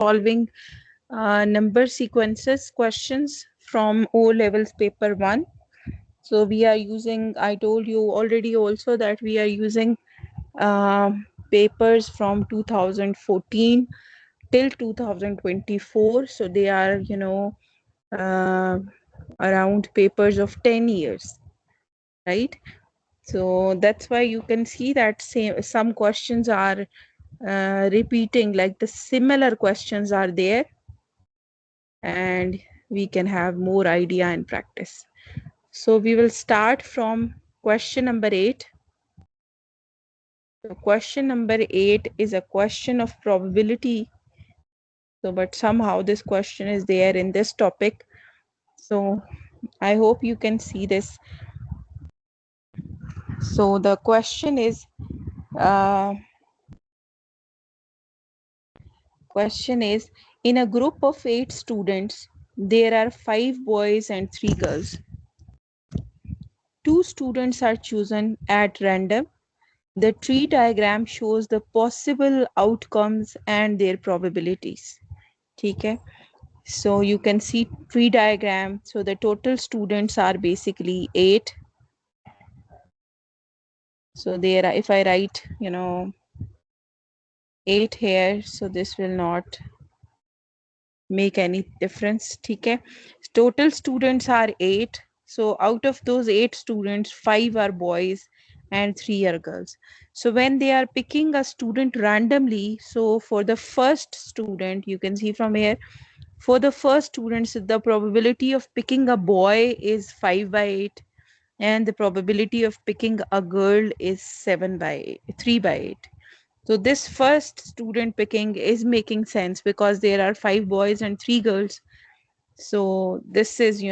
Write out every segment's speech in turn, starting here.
solving number sequences questions from O levels paper 1. So we are using, I told you already also that we are using papers from 2014 till 2024. So they are, uh, around papers of 10 years, right? So that's why you can see that some questions are repeating, like the similar questions are there, and we can have more idea and practice. So we will start from question number 8. So question number 8 is a question of probability. So but somehow this question is there in this topic. So I hope you can see this. So the question is uh, in a group of 8 students, there are 5 boys and 3 girls. 2 students are chosen at random. The tree diagram shows the possible outcomes and their probabilities. Okay, so you can see tree diagram. So the total students are basically 8. So there are, if I write 8 here, so this will not make any difference. Okay, total students are 8. So out of those 8 students, 5 are boys and 3 are girls. So when they are picking a student randomly, so for the first student, you can see from here, for the first students, the probability of picking a boy is 5 by 8, and the probability of picking a girl is 3 by 8. So this first student picking is making sense because there are 5 boys and 3 girls. So this is,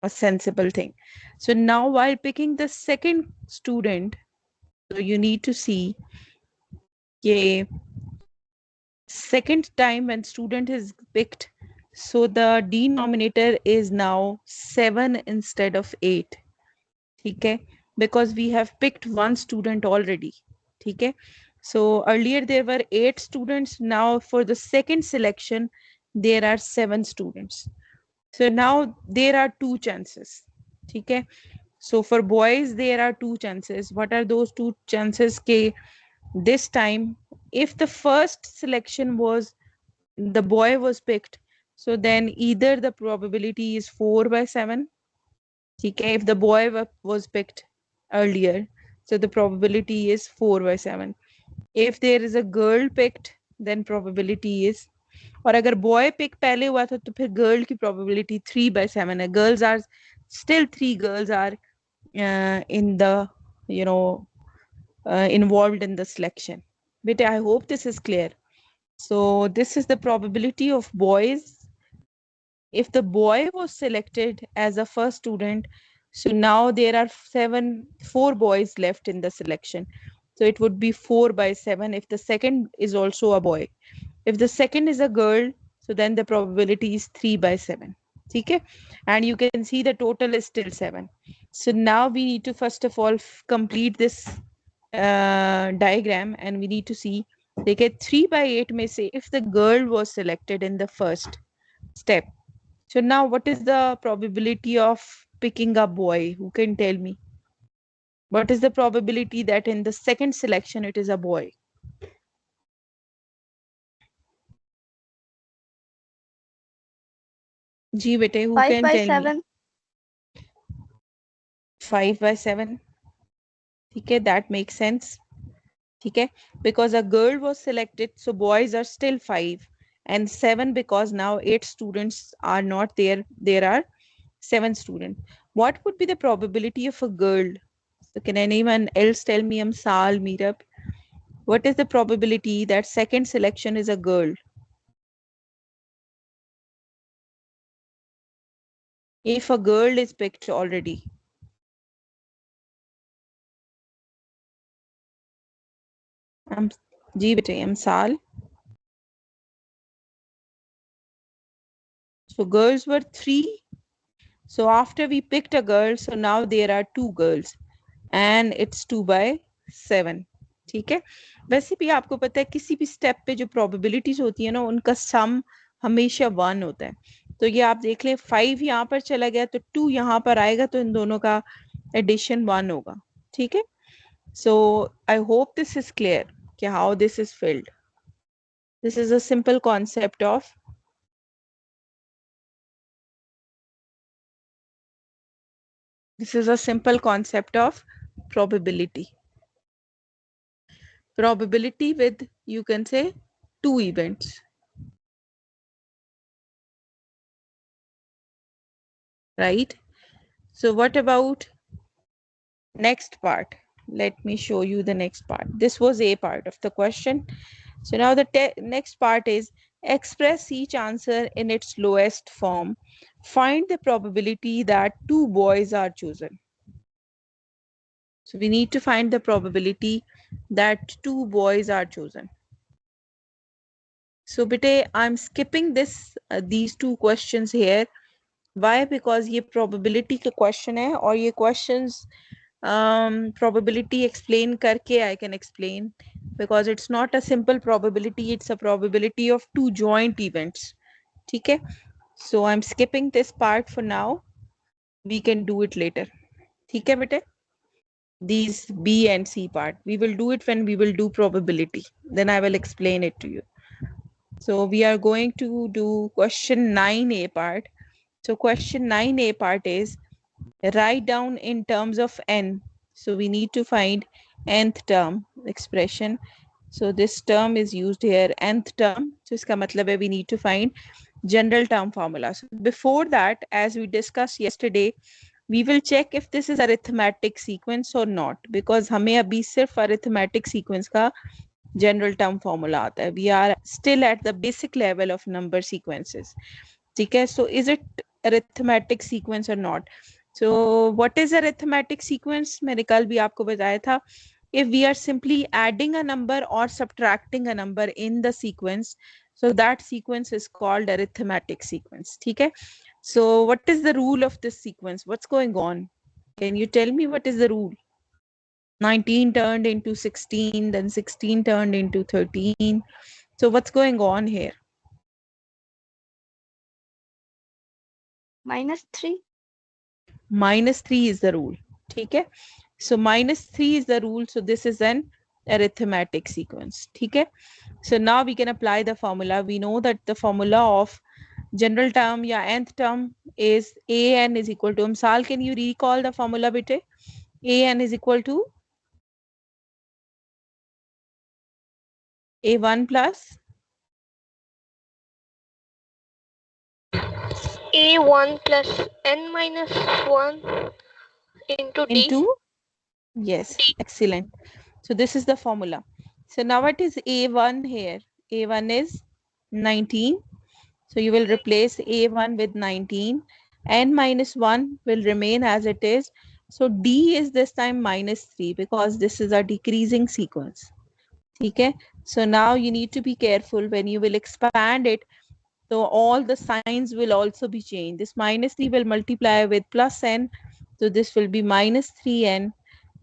a sensible thing. So now while picking the second student, so you need to see, yeah, second time when student is picked, so the denominator is now 7 instead of 8. Okay, because we have picked one student already. Okay, so earlier there were 8 students. Now for the second selection there are 7 students. So now there are 2 chances. Okay, so for boys there are 2 chances. What are those 2 chances? Ke this time, if the first selection was the boy was picked, so then either the probability is 4 by 7. Okay, if the boy was picked earlier, so the probability is 4 by 7. If there is a girl picked, then probability is, और अगर boy pick पहले हुआ था तो फिर girl की probability 3 by 7 है. Girls are still 3 girls are in the involved in the selection. But I hope this is clear. So this is the probability of boys. If the boy was selected as a first student, so now there are 4 boys left in the selection. So it would be 4 by 7 if the second is also a boy. If the second is a girl, so then the probability is 3 by 7. Okay, and you can see the total is still 7. So now we need to first of all complete this diagram, and we need to see, they get 3 by 8 may say if the girl was selected in the first step. So now what is the probability of picking a boy? Who can tell me? What is the probability that in the second selection it is a boy? Ji bete, who 5 can by tell me? 7. 5 by 7. Okay, that makes sense. Okay, because a girl was selected, so boys are still 5 and 7 because now 8 students are not there. There are 7 students. What would be the probability of a girl? So can anyone else tell me? Amsal, Meerup. What is the probability that second selection is a girl? If a girl is picked already. जी बेटे Amsal. So girls were 3. So after we picked a girl, so now there are 2 girls and it's 2 by 7. ठीक है। वैसे भी आपको पता है किसी भी स्टेप पे जो प्रोबेबिलिटीज होती है ना उनका सम हमेशा 1 होता है। तो ये आप देख लें 5 यहाँ पर चला गया तो 2 यहाँ पर आएगा तो इन दोनों का एडिशन 1 होगा। ठीक है। So I hope this is clear कि how this is filled. This is a simple concept of this is a simple concept of probability. Probability with, you can say, two events. Right? So what about next part? Let me show you the next part. This was a part of the question. So now the next part is express each answer in its lowest form. Find the probability that two boys are chosen. So we need to find the probability that two boys are chosen. So bete, I'm skipping these two questions here. Why? Because ये probability का question है और ये questions probability explain करके I can explain, because it's not a simple probability, it's a probability of two joint events. ठीक है. So I'm skipping this part for now. We can do it later. ठीक है बेटे. These B and C part. We will do it when we will do probability. Then I will explain it to you. So we are going to do question 9A part. So question 9A part is write down in terms of n. So we need to find nth term expression. So this term is used here, nth term. So iska matlab hai we need to find general term formula. So before that, as we discussed yesterday, we will check if this is arithmetic sequence or not, because हमें अभी सिर्फ arithmetic sequence का general term formula आता है. We are still at the basic level of number sequences. ठीक है. So is it arithmetic sequence or not? So what is arithmetic sequence? मैंने कल भी आपको बताया था. If we are simply adding a number or subtracting a number in the sequence, so that sequence is called arithmetic sequence. ठीक है. So what is the rule of this sequence? What's going on? Can you tell me what is the rule? 19 turned into 16, then 16 turned into 13. So what's going on here? -3. -3 is the rule. ठीक है. So -3 is the rule. So this is an arithmetic sequence. ठीक है. So now we can apply the formula. We know that the formula of general term या nth term is an is equal to, Amsal, can you recall the formula bete? An is equal to a1 plus A1 plus n minus 1 into D. into, yes, excellent. So this is the formula. So now what is a1 here? A1 is 19. So you will replace a1 with 19. N minus 1 will remain as it is. So D is this time -3 because this is a decreasing sequence. Okay. So now you need to be careful when you will expand it. So all the signs will also be changed. This -3 will multiply with plus n. So this will be -3n,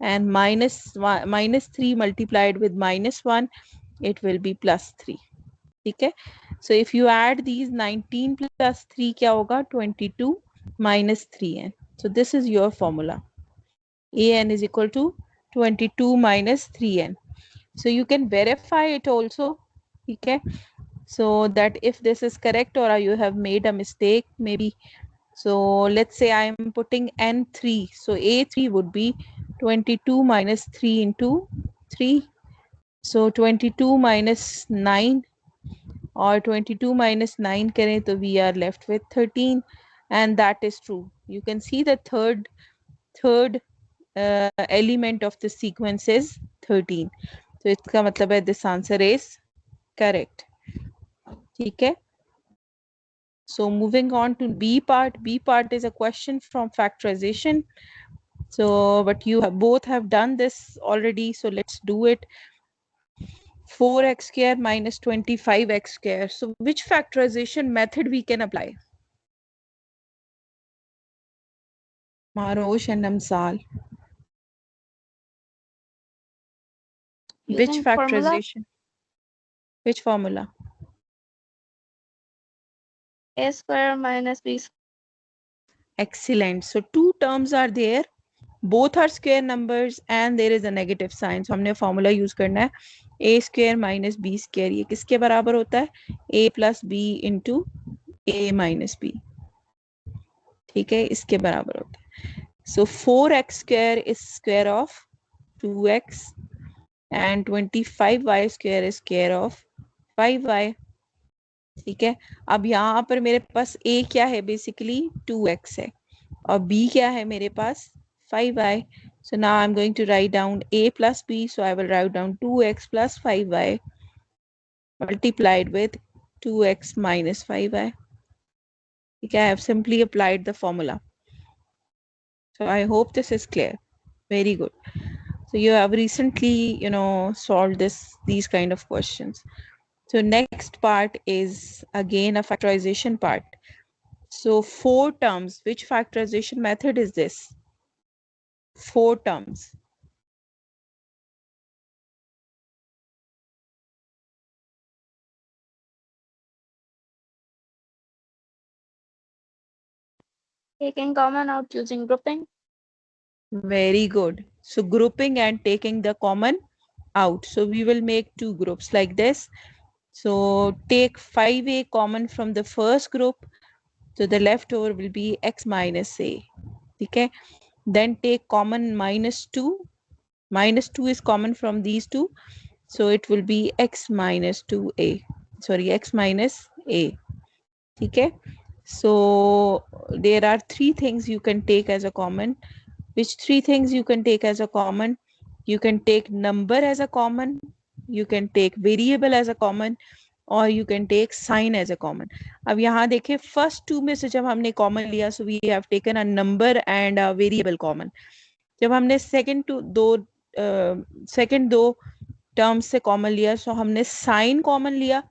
and -3 multiplied with -1, it will be +3. Okay. So if you add these 19 plus 3 क्या होगा? 22 minus 3n. So this is your formula. An is equal to 22 minus 3n. So you can verify it also. Okay. So that if this is correct or you have made a mistake, maybe. So let's say I am putting n3. So a3 would be 22 minus 3 into 3. So 22 minus 9 or 22 minus 9 करें तो we are left with 13, and that is true. You can see the third element of the sequence is 13. So इसका मतलब है this answer is correct. ठीक है. So moving on to B part. B part is a question from factorization. So but you have both have done this already, so let's do it. 4x square minus 25x square. So which factorization method we can apply? Marosh and Amsal. Which Using formula? factorization? Which formula? A square minus B square. Excellent. So two terms are there. Both are square numbers and there is a negative sign. So हमने formula use करना है. A square minus B square. ये किसके बराबर होता है? A plus B into A minus B. ठीक है, इसके बराबर होता है. So 4x square is square of 2x and 25y square is square of 5y. ठीक है, अब यहाँ पर मेरे पास a क्या है, बेसिकली 2x है और b क्या है मेरे पास 5y. So now I'm going to write down a plus b. So I will write down 2x plus 5y multiplied with 2x minus 5y. Okay, I have simply applied the formula. So I hope this is clear. Very good. So you have recently, solved these kind of questions. So next part is again a factorization part. So 4 terms, which factorization method is this? 4 terms. Taking common out using grouping. Very good. So grouping and taking the common out. So we will make 2 groups like this. So take 5a common from the first group. So the leftover will be x minus a. Okay. Then take common minus 2. Minus 2 is common from these two. So it will be x minus 2a. Sorry, x minus a. Okay. So there are 3 things you can take as a common. Which 3 things you can take as a common? You can take number as a common, you can take variable as a common, or you can take sign as a common. अब यहाँ देखें first 2 में से जब हमने common लिया, so we have taken a number and a variable common. जब हमने second दो terms से common लिया, so हमने sign common लिया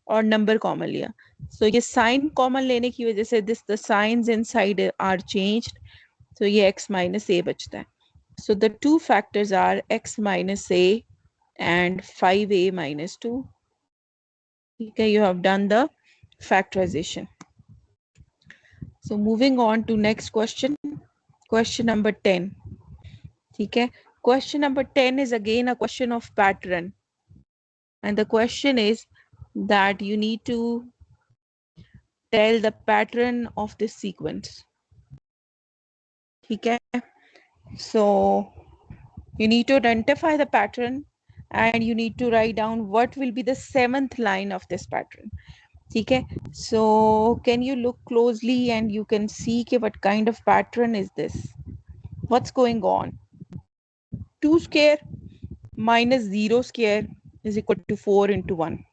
और number common लिया. So ये sign common लेने की वजह से the signs inside are changed. So ये x minus a बचता है. So the two factors are x minus a and 5a minus 2. Okay, you have done the factorization. So moving on to next question. Question number 10. Okay, question number 10 is again a question of pattern. And the question is that you need to tell the pattern of this sequence. Okay, so you need to identify the pattern and you need to write down what will be the 7th line of this pattern. Okay, so can you look closely and you can see what kind of pattern is this? What's going on? 2 square minus 0 square is equal to 4 into 1.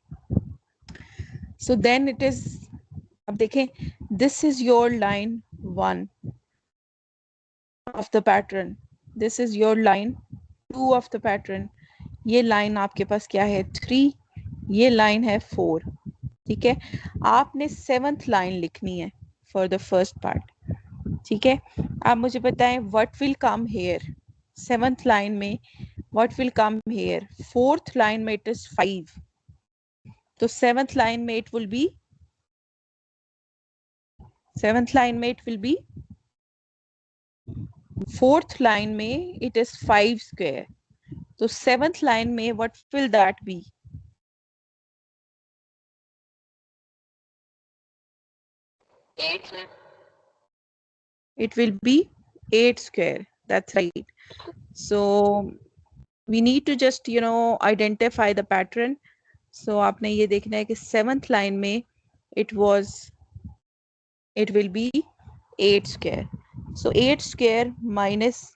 So then it is, अब देखें, this is your line 1 of the pattern. This is your line 2 of the pattern. ये line आपके पास क्या है 3, ये line है 4. ठीक है, आपने 7th line लिखनी है for the first part. ठीक है, आप मुझे बताएं what will come here. 7th line में what will come here. 4th line में it is 5. तो 7th line में it will be 7th line में it will be 4th line में it is 5 square. तो 7th line में what will that be? It will be 8 square. That's right. So we need to just identify the pattern. So आपने ये देखना है कि 7th line में it will be 8 square. So 8 square minus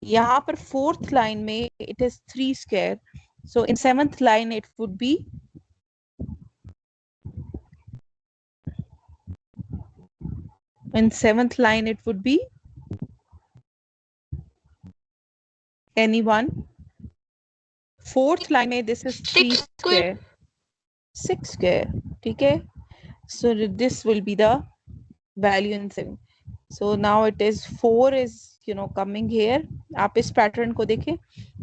यहाँ पर 4th line में it is 3 square. So in 7th line it would be anyone. 4th line में this is 3 square. 6 square. ठीक है, so this will be the value in 7. So now it is 4 is coming here. आप इस pattern को देखें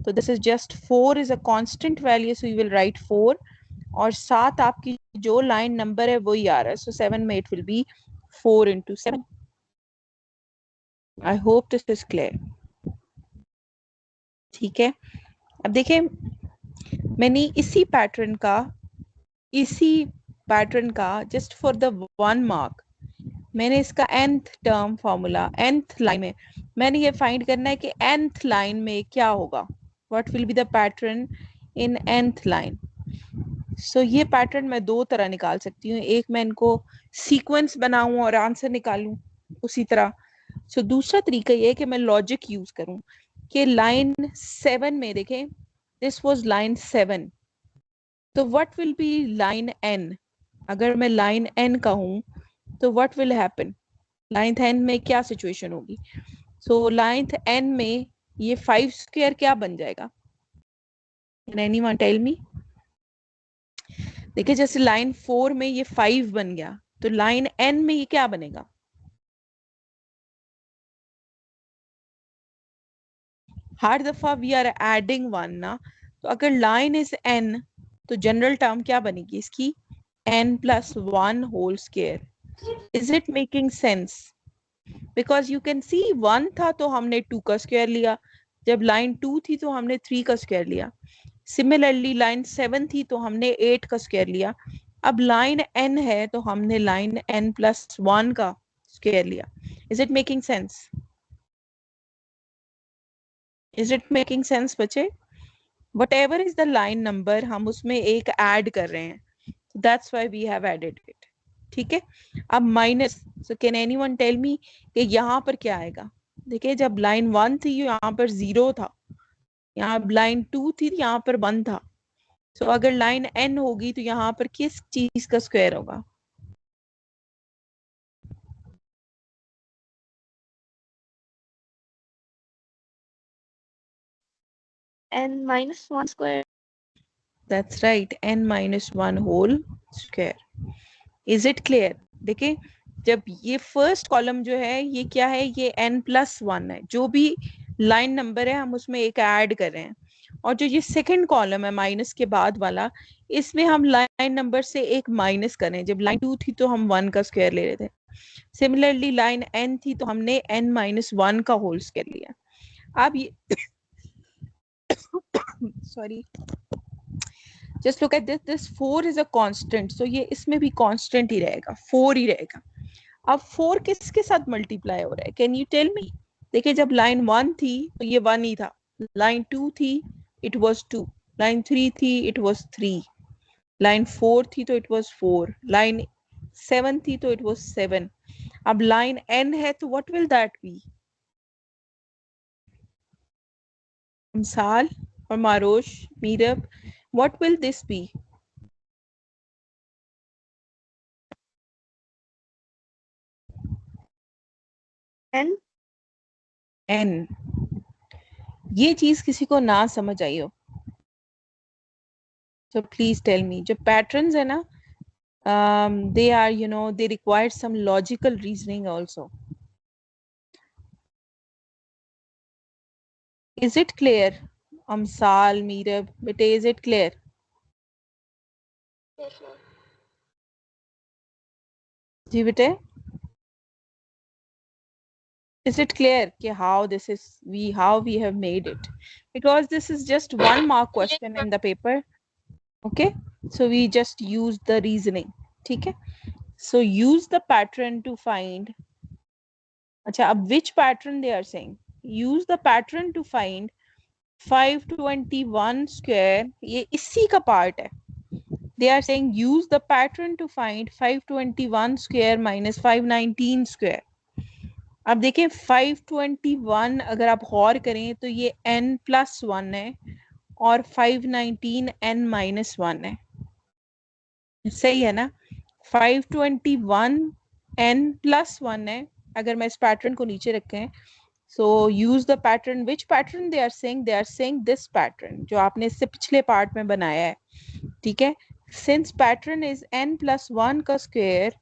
तो this is just 4 is a constant value, so you will write 4, और 7 आपकी जो लाइन नंबर है वही आ रहा है, सो 7 में it will be 4 into 7. I hope this is clear. ठीक है, अब देखिए मैंने इसी पैटर्न का जस्ट फॉर द 1 मार्क मैंने इसका nth term formula nth line में मैंने ये फाइंड करना है कि nth लाइन में क्या होगा, what will be the pattern in nth line. So ये पैटर्न मैं दो तरह निकाल सकती हूँ, एक मैं इनको सीक्वेंस बनाऊं और आंसर निकालूं उसी तरह. सो दूसरा तरीका ये है कि मैं लॉजिक यूज करूं कि लाइन 7 में देखें, दिस वाज लाइन 7, तो what will B line n. अगर मैं लाइन n का हूं तो व्हाट विल हैपन, लाइन्थ n में क्या सिचुएशन होगी. सो लाइन्थ n में ये 5 स्क्वायर क्या बन जाएगा, कैन एनीवन टेल मी. देखिए जैसे लाइन 4 में ये 5 बन गया, तो लाइन n में ये क्या बनेगा. हर दफा वी आर एडिंग 1 ना, तो अगर लाइन इज n तो जनरल टर्म क्या बनेगी इसकी, n plus 1 whole square. Is it making sense? Because you can see 1 था तो हमने 2 का स्क्वायर लिया, जब लाइन 2 थी तो हमने 3 का स्क्वायर लिया, सिमिलरली लाइन 7 थी तो हमने 8 का स्क्वायर लिया, अब लाइन n है तो हमने लाइन n plus 1 का स्क्वायर लिया. Is it making sense? Is it making sense बच्चे? Whatever is the line number हम उसमें एक ऐड कर रहे हैं, that's why we have added it. ठीक है, अब minus, so can anyone tell me कि यहाँ पर क्या आएगा. देखिए जब लाइन 1 थी यहाँ पर 0 था, यहाँ लाइन 2 थी यहाँ पर 1 था, सो अगर लाइन n होगी तो यहाँ पर किस चीज का स्क्वायर होगा. n minus 1 square. That's right, n minus 1 whole square. Is it clear? देखिए जब ये फर्स्ट कॉलम जो है ये क्या है, ये n plus 1 है, जो भी लाइन नंबर है हम उसमें एक ऐड कर रहे हैं, और जो ये सेकंड कॉलम है माइनस के बाद वाला, इसमें हम लाइन नंबर से एक माइनस करें. जब लाइन 2 थी तो हम 1 का स्क्वायर ले रहे थे, सिमिलरली लाइन n थी तो हमने n minus 1 का होल स्क्वायर लिया. अब ये sorry, just look at this 4 is a constant, so ये इसमें भी कांस्टेंट ही रहेगा, 4 ही रहेगा. अब 4 किसके साथ मल्टीप्लाई हो रहा है, कैन यू टेल मी. देखिए जब लाइन 1 थी तो ये 1 ही था, लाइन 2 थी इट वाज 2, लाइन 3 थी इट वाज 3, लाइन 4 थी तो इट वाज 4, लाइन 7 थी तो इट वाज 7. अब लाइन n है तो व्हाट विल दैट बी. मिसाल और मारोश, मीरब, what will this be. n n. ये चीज किसी को ना समझ आई हो so please tell me. जो patterns है ना, they are, you know, they require some logical reasoning also. Is it clear? Amsal, Meerab, bete, is it clear? Yes, ma'am. जी बेटे, is it clear कि how this is how we have made it, because this is just 1 mark question in the paper. Okay, so we just use the reasoning. ठीक है, so use the pattern to find. अच्छा, अब which pattern they are saying, use the pattern to find 521 square, ये इसी का part है. They are saying use the pattern to find 521 square minus 519 square. अब देखें 521 अगर आप गौर करें तो ये n plus 1 है और 519 n minus 1 है, सही है ना. 521 n plus 1 है. अगर मैं इस पैटर्न को नीचे रखें, so use the pattern, which pattern they are saying this pattern जो आपने इससे पिछले पार्ट में बनाया है. ठीक है, since pattern is n plus 1 का स्क्वायर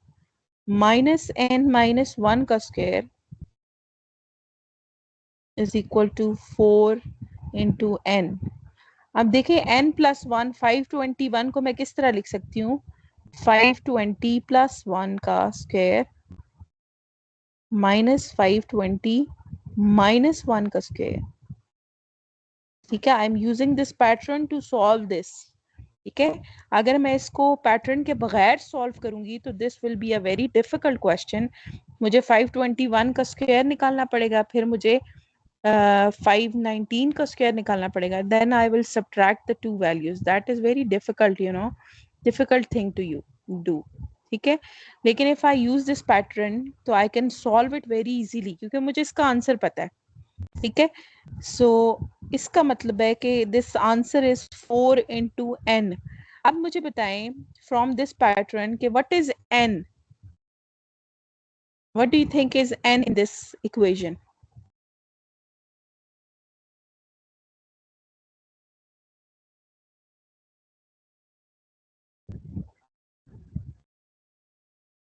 minus n minus 1 का square is equal to 4 into n. अब देखिए n प्लस वन, 521 को मैं किस तरह लिख सकती हूँ, 520 प्लस वन का स्क्वायर माइनस 520 माइनस वन का स्क्वायर। ठीक है, I am using this pattern to solve this. ठीक है, अगर मैं इसको पैटर्न के बगैर सॉल्व करूंगी तो this will be a very difficult question. मुझे 521 का स्क्वायर निकालना पड़ेगा, फिर मुझे 519 का स्क्वायर निकालना पड़ेगा, then I will subtract the two values. That is very difficult, you know, difficult thing to you do. ठीक है, लेकिन if I use this pattern तो I can solve it very easily, क्योंकि मुझे इसका आंसर पता है। ठीक है, सो इसका मतलब है कि this answer is 4 into n. अब मुझे बताएं फ्रॉम दिस पैटर्न कि what is n, what do you think is n in this equation?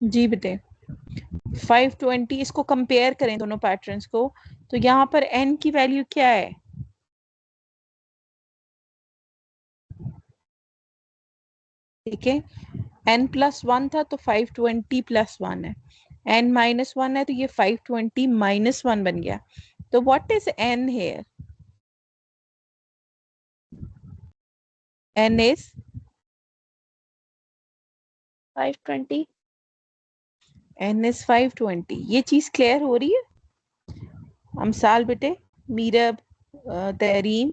जी बेटे, 520, इसको कंपेयर करें दोनों पैटर्न्स को, तो यहाँ पर n की वैल्यू क्या है? ठीक है, n प्लस वन था तो 520 प्लस वन है, n माइनस वन है तो ये 520 माइनस वन बन गया। तो what is n here? n is 520. n is 520। ये चीज क्लियर हो रही है? अमसाल बेटे, Meerab, Tahreem,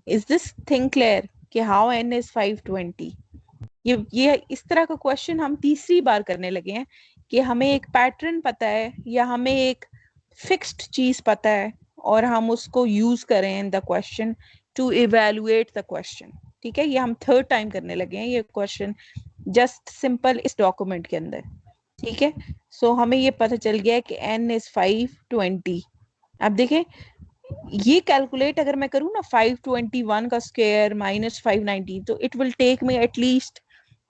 is this thing clear कि हाउ n इज 520? ये इस तरह का क्वेश्चन हम तीसरी बार करने लगे हैं कि हमें एक पैटर्न पता है या हमें एक फिक्स्ड चीज पता है और हम उसको यूज करें in the question to evaluate the question. ठीक है, ये हम थर्ड टाइम करने लगे हैं ये क्वेश्चन, जस्ट सिंपल इस डॉक्यूमेंट के अंदर। ठीक है, सो हमें ये पता चल गया कि n इज 520। अब देखें, ये कैलकुलेट अगर मैं करूँ ना 521 का स्क्वायर माइनस 519, तो it will take me at least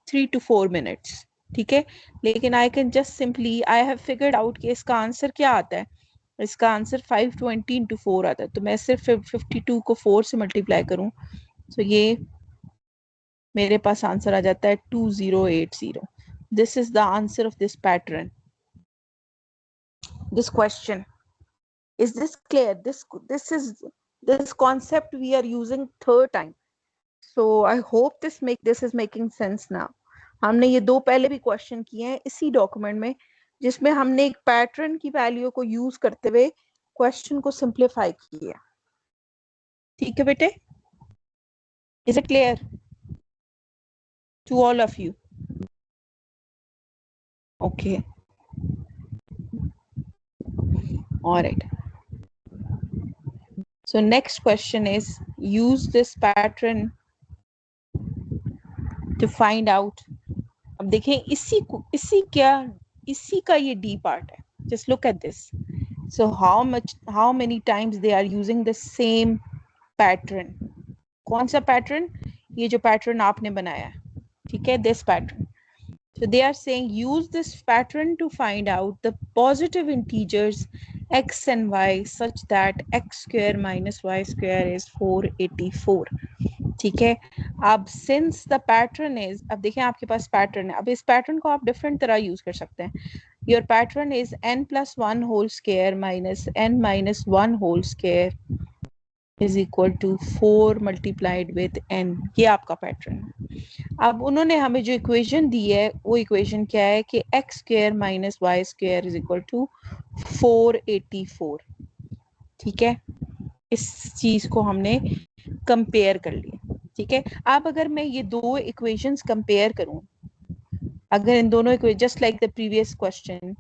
3 to 4 minutes। ठीक है, लेकिन I can just simply, I have figured out कि इसका आंसर क्या आता है। इसका आंसर 520 into 4 आता है, तो मैं सिर्फ 52 को 4 से मल्टीप्लाई करूं तो ये मेरे पास आंसर आ जाता है 2080। This is the answer of this pattern, this question. Is this clear? This concept we are using third time. So I hope this is making sense now. हमने ये दो पहले भी क्वेश्चन किए हैं इसी डॉक्यूमेंट में, जिसमें हमने एक पैटर्न की वैल्यू को यूज करते हुए क्वेश्चन को सिंप्लीफाई किया। ठीक है बेटे, is it clear to all of you? Okay, alright. So next question is, use this pattern to find out। अब देखें इसी का ये डी पार्ट है। Just look at this. So how many times they are using the same pattern? कौन सा pattern? ये जो पैटर्न आपने बनाया है, ठीक है, this pattern. So they are saying use this pattern to find out the positive integers x and y such that x square minus y square is 484। ठीक है, अब सिंस द पैटर्न इज, अब देखिए आपके पास पैटर्न है, अब इस pattern को आप डिफरेंट तरह यूज कर सकते हैं। Your pattern is n plus one whole square minus n minus one whole square is equal to 4 multiplied with n। ये आपका पैटर्न है। अब उन्होंने हमें जो इक्वेशन दी है वो इक्वेशन क्या है कि x square minus y square is equal to 484। ठीक है, इस चीज को हमने कंपेयर कर लिया। ठीक है, अब अगर मैं ये दो इक्वेशंस कंपेयर करूं, अगर इन दोनों equation just like the previous question,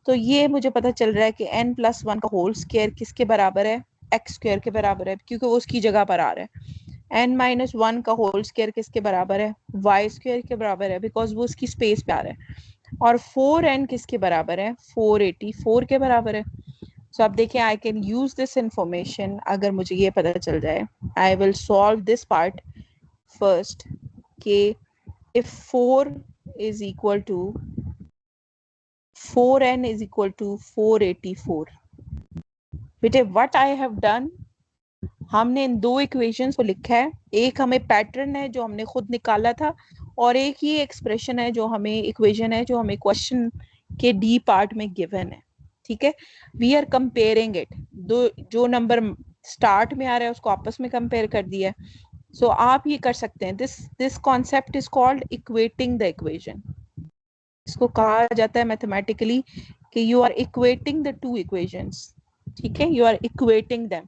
तो ये मुझे पता चल रहा है कि n प्लस वन का होल स्क्वायर किसके बराबर है? x स्क्वायर के बराबर है, क्योंकि वो उसकी जगह पर आ रहा है। n माइनस वन का होल स्क्वायर किसके बराबर है? y स्क्वायर के बराबर है, बिकॉज वो उसकी स्पेस पे आ रहा है। और 4n किसके बराबर है? 484 के बराबर है। सो अब देखिए, I can use this information. अगर मुझे ये पता चल जाए, I will solve this part first कि if 4 is equal to 4n is equal to 484, बेटे what I have done, हमने इन दो इक्वेशंस को लिखा है, एक हमें पैटर्न है जो हमने खुद निकाला था, और एक ही एक्सप्रेशन है जो हमें इक्वेशन है जो हमें क्वेश्चन के डी पार्ट में गिवन है। ठीक है, वी आर कंपेयरिंग इट, दो जो नंबर स्टार्ट में आ रहा है उसको आपस में कंपेयर कर दिया है। सो आप ये कर सकते हैं, this concept is called equating the equation. इसको कहा जाता है मैथमेटिकली कि you are equating the two equations. ठीक है, यू आर इक्वेटिंग देम।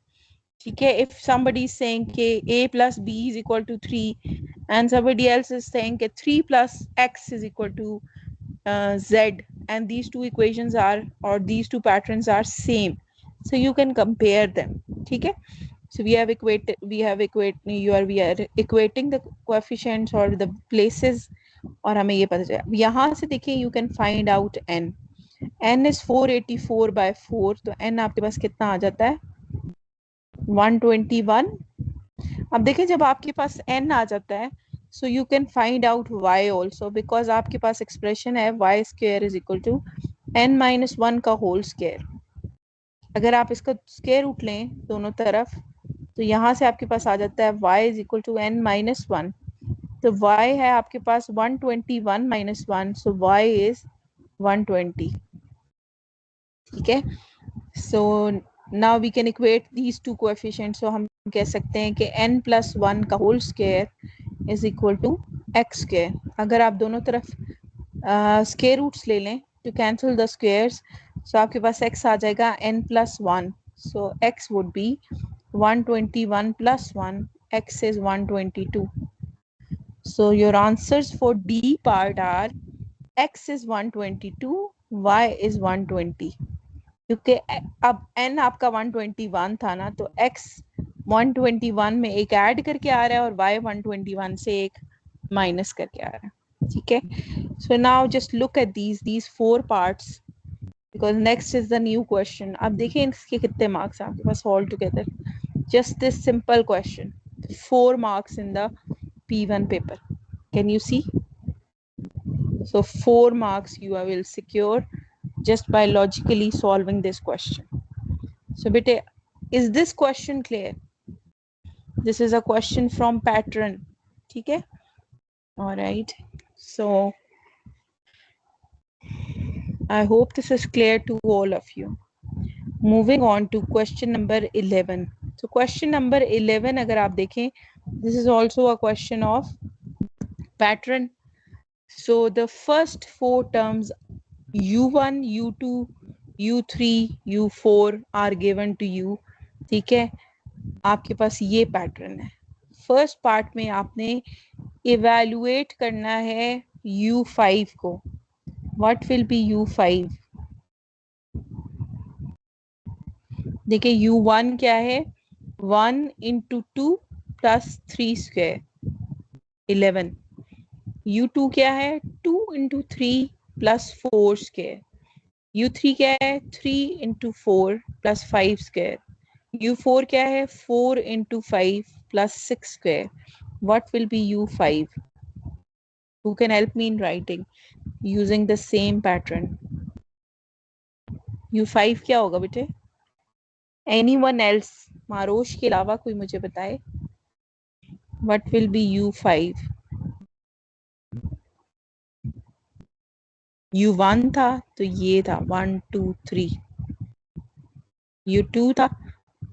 ठीक है, if somebody is saying कि a plus b is equal to 3 and somebody else is saying कि 3 plus x is equal to z, and these two equations are, or these two patterns are same, so you can compare them. ठीक है, so we are equating the coefficients or the places, और हमें ये पता चला। यहाँ से देखिए, you can find out n is 484 by 4, तो n आपके पास कितना आ जाता है, 121। अब देखिए जब आपके पास n आ जाता है, so you can find out y also, because आपके पास एक्सप्रेशन है y square is equal to n minus 1 का होल स्क्वायर। अगर आप इसका स्क्वायर रूट लें दोनों तरफ, तो यहाँ से आपके पास आ जाता है y is equal to n minus 1। तो y है आपके पास 121 माइनस 1, सो y इज 120। ठीक है, so now we can equate these two coefficients, so हम कह सकते हैं कि n plus 1 का whole square is equal to x square। अगर आप दोनों तरफ square roots ले लें to cancel the squares, so आपके पास x आ जाएगा n plus 1, so x would be 121 plus 1, x is 122। so your answers for D part are x is 122, y is 120। क्योंकि अब n आपका 121 था ना, तो x 121 में एक ऐड करके आ रहा है और y 121 से एक माइनस करके आ रहा है। ठीक है, so now just look eight these four parts because next is the new question। अब देखिए इसके कितने मार्क्स हैं आपके पास all together, just this simple question, 4 marks in the P1 paper, can you see? So 4 marks you will secure just by logically solving this question। So bete, is this question clear? This is a question from pattern। ठीक है, all right, so I hope this is clear to all of you। Moving on to question number 11। So question number 11 अगर आप देखें, this is also a question of pattern। So the first 4 terms u1, u2, u3, u4 are given to you। ठीक है, आपके पास ये pattern है। First part में आपने इवैल्यूएट करना है u5 को। What will B u5? देखिए u1 क्या है, 1 into 2 plus 3 square 11। u2 क्या है, 2 into 3 plus 4 square। u3 क्या है, 3 into 4 plus 5 square। u4 क्या है, 4 into 5 plus 6 square। What will be u5? Who can help me in writing using the same pattern? u5 क्या होगा बेटे? Anyone else? मारोश के अलावा कोई मुझे बताए। What will be u5? u1 था तो ये था 1 2 3, u2 था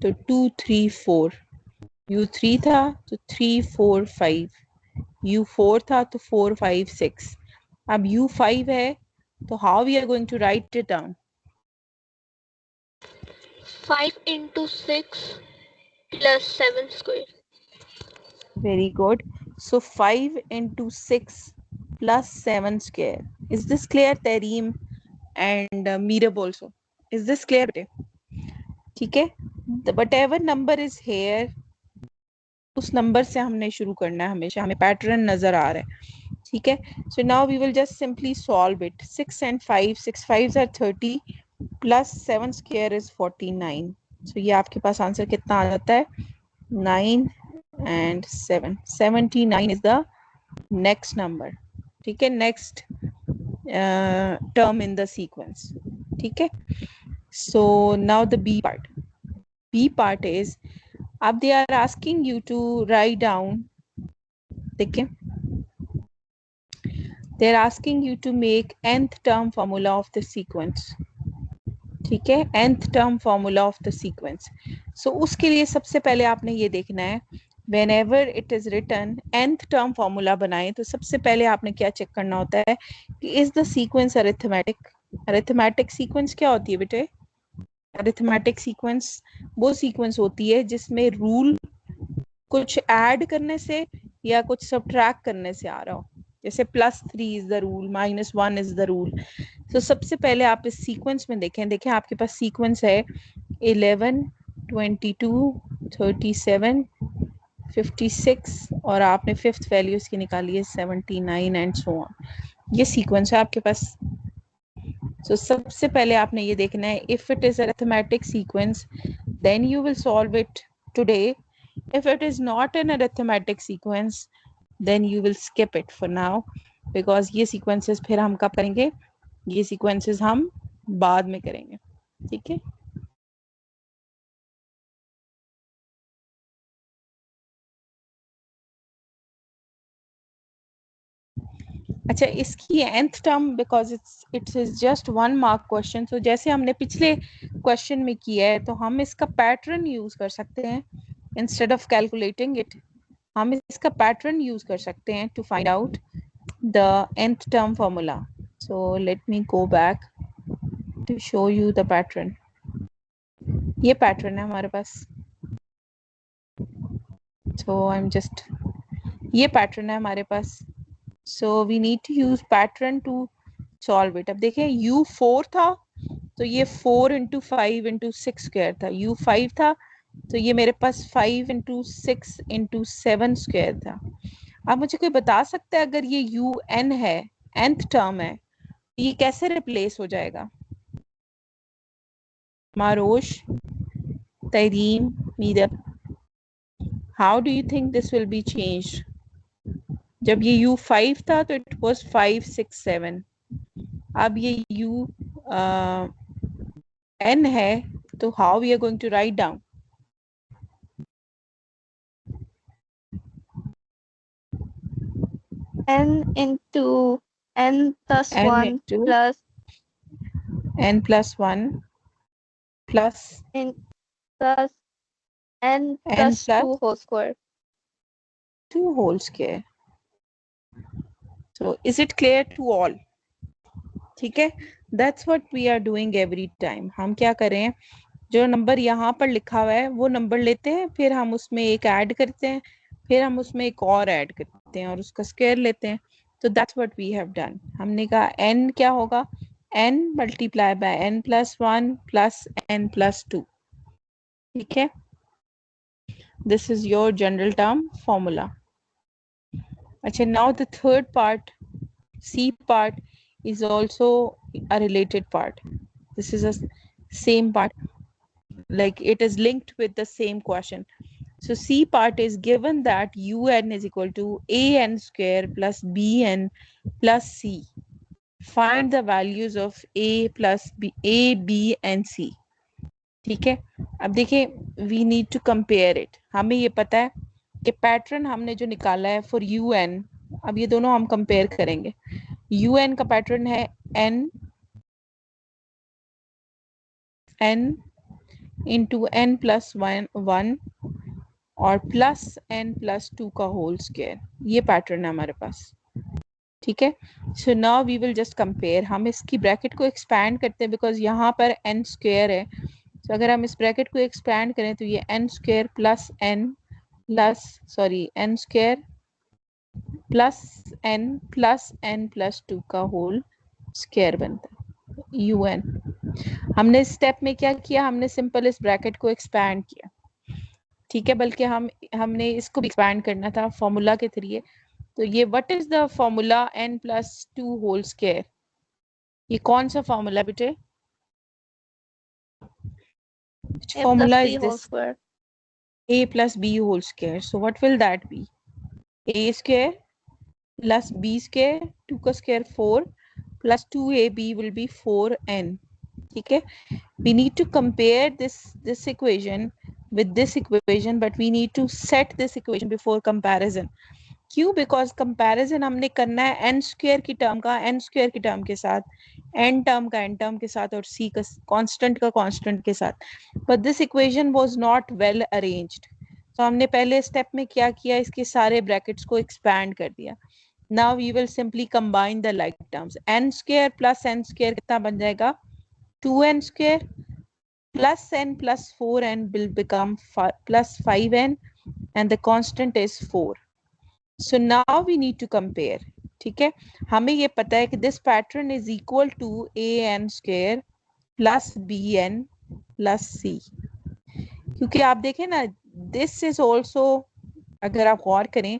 तो 2 3 4, u3 था तो 3 4 5, u4 था तो 4 5 6। अब u5 है तो how we are going to write it down? 5 into 6 plus 7 square। Very good. So 5 into 6 plus 7 square. Is this clear, Tareem and Meerab also? Is this clear? ठीक है, whatever number is here, उस number से हमने शुरू करना है हमेशा, हमें पैटर्न नजर आ रहा है। ठीक है, so now we will just simply solve it। 6 and 5, 6 5s are 30 plus 7 square is 49। so ये आपके पास आंसर कितना आ जाता है, 9 and 7, 79 is the next number। ठीक है, next term in the sequence। ठीक है, so now the B part is अब they are asking you to write down, देखिए, they are asking you to make nth term formula of the sequence, ठीक है, nth term formula of the sequence. So उसके लिए सबसे पहले आपने ये देखना है, whenever it is written nth term formula बनाएं तो सबसे पहले आपने क्या चेक करना होता है कि is the sequence arithmetic. arithmetic sequence क्या होती है बेटे? arithmetic sequence वो sequence होती है जिसमें rule कुछ ऐड करने से या कुछ सब्ट्रैक्ट करने से आ रहा हो, जैसे +3 is the rule, -1 is the rule. तो सबसे पहले आप इस सीक्वेंस में देखें आपके पास सीक्वेंस है 11, 22, 37, 56 और आपने फिफ्थ वैल्यू इसकी निकाली है 79 एंड सो ऑन. ये सीक्वेंस है आपके पास. तो सबसे पहले आपने ये देखना है if it is arithmetic sequence then you will solve it today. If it is not an arithmetic sequence, then you will skip it for now because ये sequences फिर हम कब करेंगे? ये sequences हम बाद में करेंगे, ठीक है? अच्छा, इसकी nth term because it is just 1 mark question. So जैसे हमने पिछले question में किया है तो हम इसका pattern use कर सकते हैं instead of calculating it. हम इसका pattern use कर सकते हैं to find out the nth term formula. So let me go back to show you the pattern. ये pattern है हमारे पास. So I'm just, ये pattern है हमारे पास. So we need to use pattern to solve it. अब देखें U4 था तो ये 4 into 5 into 6 square था. U5 था तो ये मेरे पास 5 into 6 into 7 square था. अब मुझे कोई बता सकता है अगर ये UN है, nth term है, ये कैसे replace हो जाएगा? मारोश, तरीम, Meerab, how do you think this will be changed? जब ये U5 था तो it was 5, 6, 7. अब ये UN है तो how we are going to write down? n into n plus N 1 into plus n plus 1 plus n plus n n plus plus 2 whole square. 2 whole square. So is it clear to all? ठीक है, that's what we are doing every time. हम क्या करें, जो number यहाँ पर लिखा हुआ है वो नंबर लेते हैं, फिर हम उसमें एक ऐड करते हैं, फिर हम उसमें एक और ऐड करते हैं और उसका स्क्वायर लेते हैं. तो that's what we have done. हमने कहा n क्या होगा, n multiply by n plus 1 plus n plus 2. ठीक है, this is your general term formula. अच्छा, now the third part, C part, is also a related part. This is a same part, like it is linked with the same question. So C part is given that UN is equal to AN square plus BN plus C. Find the values of A plus B, A, B and C. ठीक है, अब देखिए we need to compare it. हमें ये पता है कि pattern हमने जो निकाला है for UN, अब ये दोनों हम कंपेयर करेंगे. UN का पैटर्न है n into n plus 1 और प्लस n plus 2 का होल स्क्वायर. ये पैटर्न है हमारे पास, ठीक है. So now we will just compare. हम इसकी ब्रैकेट को एक्सपैंड करते हैं बिकॉज यहाँ पर n स्क्वायर है. तो अगर हम इस ब्रैकेट को एक्सपैंड करें तो ये n square plus n square plus n plus 2 का होल स्क्वायर बनता है UN. हमने इस स्टेप में क्या किया, हमने सिंपल इस ब्रैकेट को एक्सपैंड किया, ठीक है, बल्कि हमने इसको भी एक्सपैंड करना था फॉर्मूला के थ्रू. तो ये what is the formula n plus 2 whole square, ये कौन सा फॉर्मूला बेटे? A formula plus is b whole this square. a plus b whole square. So what will that be? A square plus b square, 2 का square 4 plus 2ab will be 4n. ठीक है, we need to compare this equation with this equation, but we need to set this equation before comparison. क्यों? Because comparison हमने करना है n square की term का n square की term के साथ, n टर्म का n टर्म के साथ, और c का कांस्टेंट का कांस्टेंट के साथ. But this equation was not well arranged. तो हमने पहले स्टेप में क्या किया, इसके सारे ब्रैकेट्स को एक्सपैंड कर दिया. Now we will simply combine the like terms. n square plus n square कितना बन जाएगा? 2n square plus n plus 4n will become plus 5n, and the constant is 4. So now we need to compare. ठीक है, हमें ये पता है कि this pattern is equal to an square plus bn plus c. क्योंकि आप देखें ना, this is also, अगर आप गौर करें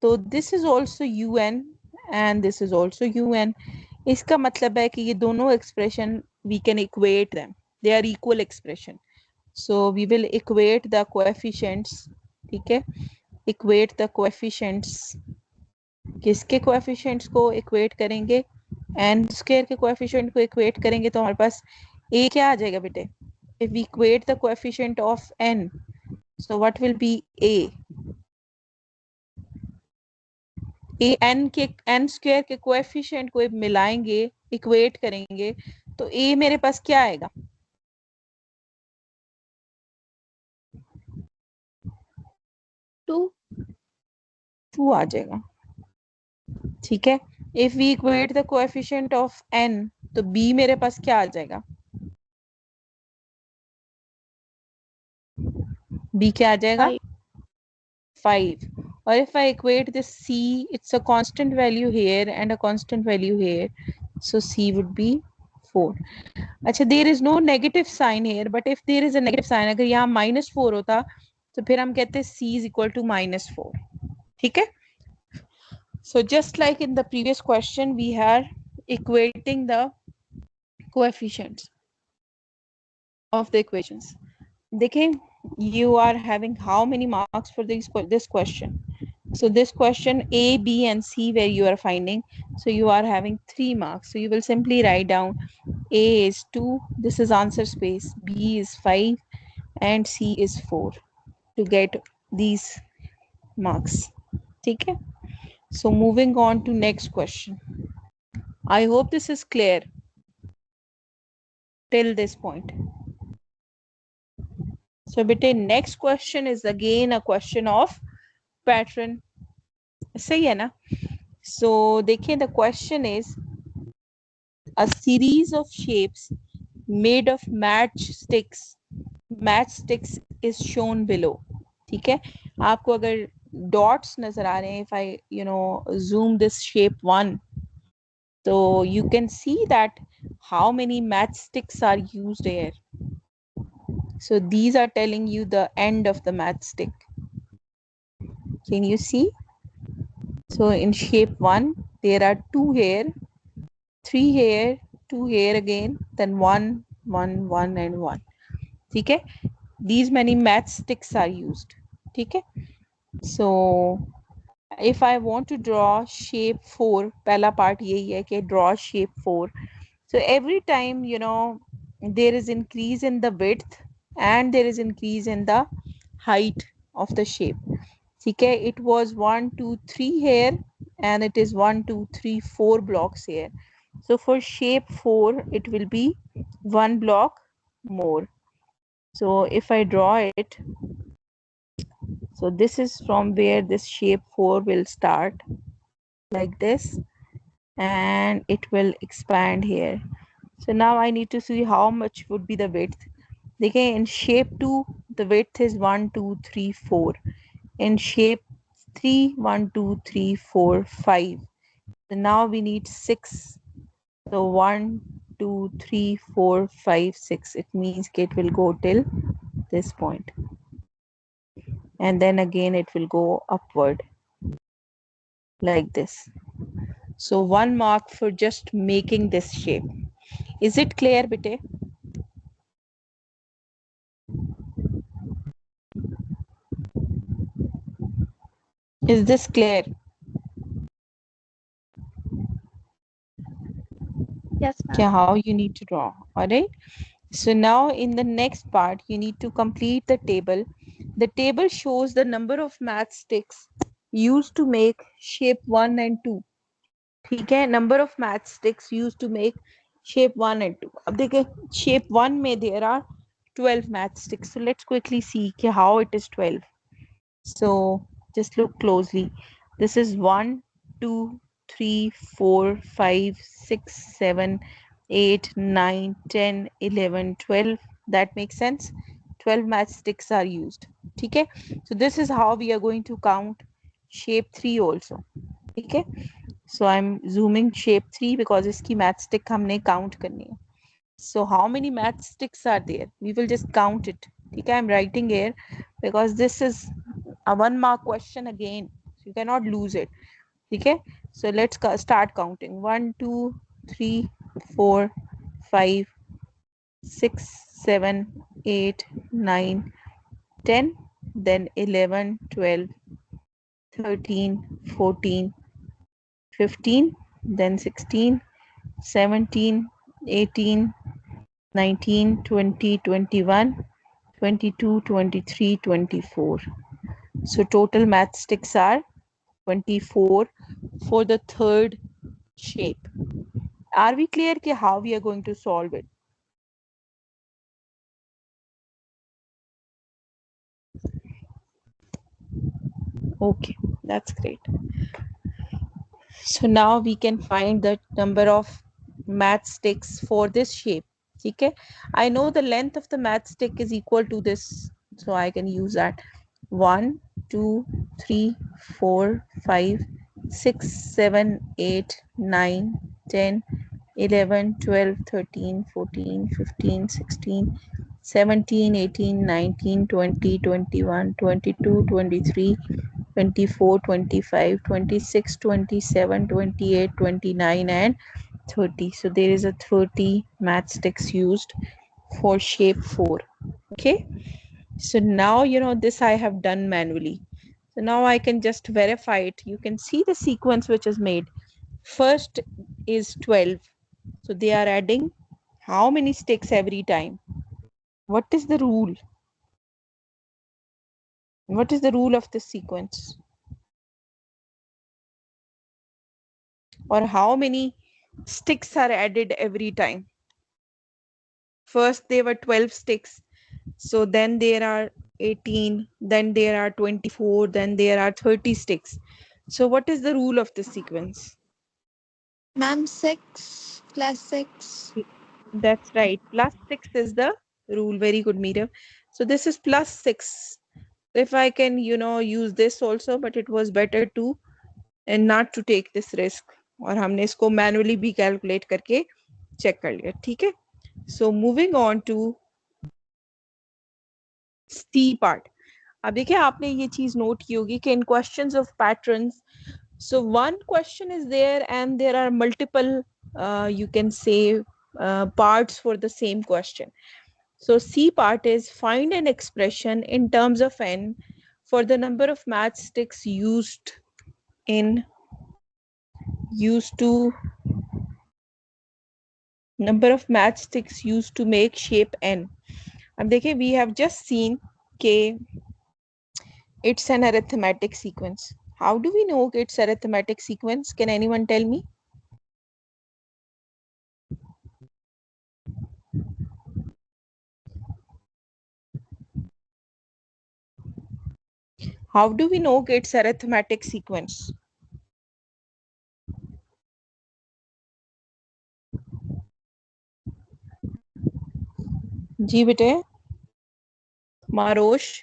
तो this is also un and this is also un. इसका मतलब है कि ये दोनों expression we can equate them. They are equal expression. So we will equate the coefficients. ठीक है, equate the coefficients. किसके coefficients को equate करेंगे? n square के coefficient को equate करेंगे तो हमारे पास a क्या आ जाएगा बेटे? If we equate the coefficient of n, so what will be a? n के n square के coefficient को मिलाएंगे, equate करेंगे, तो a मेरे पास क्या आएगा? 2 आ जाएगा. ठीक है, if we equate the coefficient of n, तो b मेरे पास क्या आ जाएगा? b क्या आ जाएगा? 5. और if I equate this c, it's a constant value here and a constant value here, so c would be 4. अच्छा, there is no negative sign here, but if there is a negative sign, अगर यहाँ -4 होता तो फिर हम कहते c is equal to -4. ठीक है, so just like in the previous question, we are equating the coefficients of the equations. देखें, you are having how many marks for this question? So this question A, B and C where you are finding, so you are having 3 marks. So you will simply write down A is 2, this is answer space, B is 5 and C is 4 to get these marks. ठीक है, so moving on to next question. I hope this is clear till this point. So beta, next question is again a question of pattern. सही है ना? So देखिए, the question is a series of shapes made of matchsticks is shown below. ठीक है, आपको अगर dots नजर आ रहे हैं, if I zoom this shape 1, so you can see that how many matchsticks are used here. So these are telling you the end of the matchstick. Can you see? So in shape 1, there are 2 here, 3 here, 2 here again, then 1, 1, 1 and 1. ठीक है, these many matchsticks are used. ठीक है, so if I want to draw shape 4, पहला part यही है कि draw shape 4. So every time there is increase in the width and there is increase in the height of the shape. ठीक है, it was 1 2 3 here and it is 1 2 3 4 blocks here. So for shape 4 it will be 1 block more. So if I draw it, so this is from where this shape 4 will start like this and it will expand here. So now I need to see how much would be the width. देखिए, in shape 2 the width is 1 2 3 4. In shape 3, 1 2 3 4 5. So now we need 6. So 1 2 3 4 5 6. It means it will go till this point and then again it will go upward like this. So 1 mark for just making this shape. Is it clear, bete? Is this clear? Yes, ma'am. How you need to draw? All right, So now in the next part, you need to complete the table. The table shows the number of matchsticks used to make shape 1 and 2. ठीक है, number of matchsticks used to make shape 1 and 2. अब देखिए shape 1 में there are 12 matchsticks. So let's quickly see कि how it is 12. So just look closely. This is 1, 2, 3, 4, 5, 6, 7, 8, 9, 10, 11, 12. That makes sense. 12 matchsticks are used. ठीक है, so this is how we are going to count shape 3 also. ठीक है, so I'm zooming shape 3 because इसकी matchstick हमने count करनी है. So how many matchsticks are there? We will just count it. ठीक है, I'm writing here because this is a 1 mark question again, so you cannot lose it. ठीक है, so let's start counting. 1, 2, 3, 4, 5, 6, 7, 8, 9, 10, then 11, 12, 13, 14, 15, then 16, 17, 18, 19, 20, 21, 22, 23, 24. So total matchsticks are 24 for the third shape. Are we clear कि how we are going to solve it? Okay, that's great. So now we can find the number of matchsticks for this shape. ठीक है, I know the length of the matchstick is equal to this, so I can use that. 1, 2, 3, 4, 5, 6, 7, 8, 9, 10, 11, 12, 13, 14, 15, 16, 17, 18, 19, 20, 21, 22, 23, 24, 25, 26, 27, 28, 29, and 30. So there is a 30 matchsticks used for shape 4. Okay, so now you know this I have done manually. So now I can just verify it. You can see the sequence which is made. First is 12. So they are adding how many sticks every time? What is the rule? What is the rule of this sequence? Or how many sticks are added every time? First there were 12 sticks, so then there are 18, then there are 24, then there are 30 sticks. So what is the rule of this sequence? Ma'am, 6 plus 6. That's right, plus 6 is the rule. Very good, Mira. So this is plus 6. If I can use this also, but it was better to and not to take this risk. और हमने इसको manually भी calculate करके check कर लिया. ठीक है, so moving on to C part. अब देखिए आपने ये चीज नोट की होगी कि in questions of patterns, so one question is there and there are multiple you can say parts for the same question. So C part is find an expression in terms of n for the number of matchsticks used to number of matchsticks used to make shape n. अब देखिए we have just seen के it's an arithmetic sequence. How do we know it's arithmetic sequence? Can anyone tell me? How do we know it's arithmetic sequence? जी बेटे, Marosh,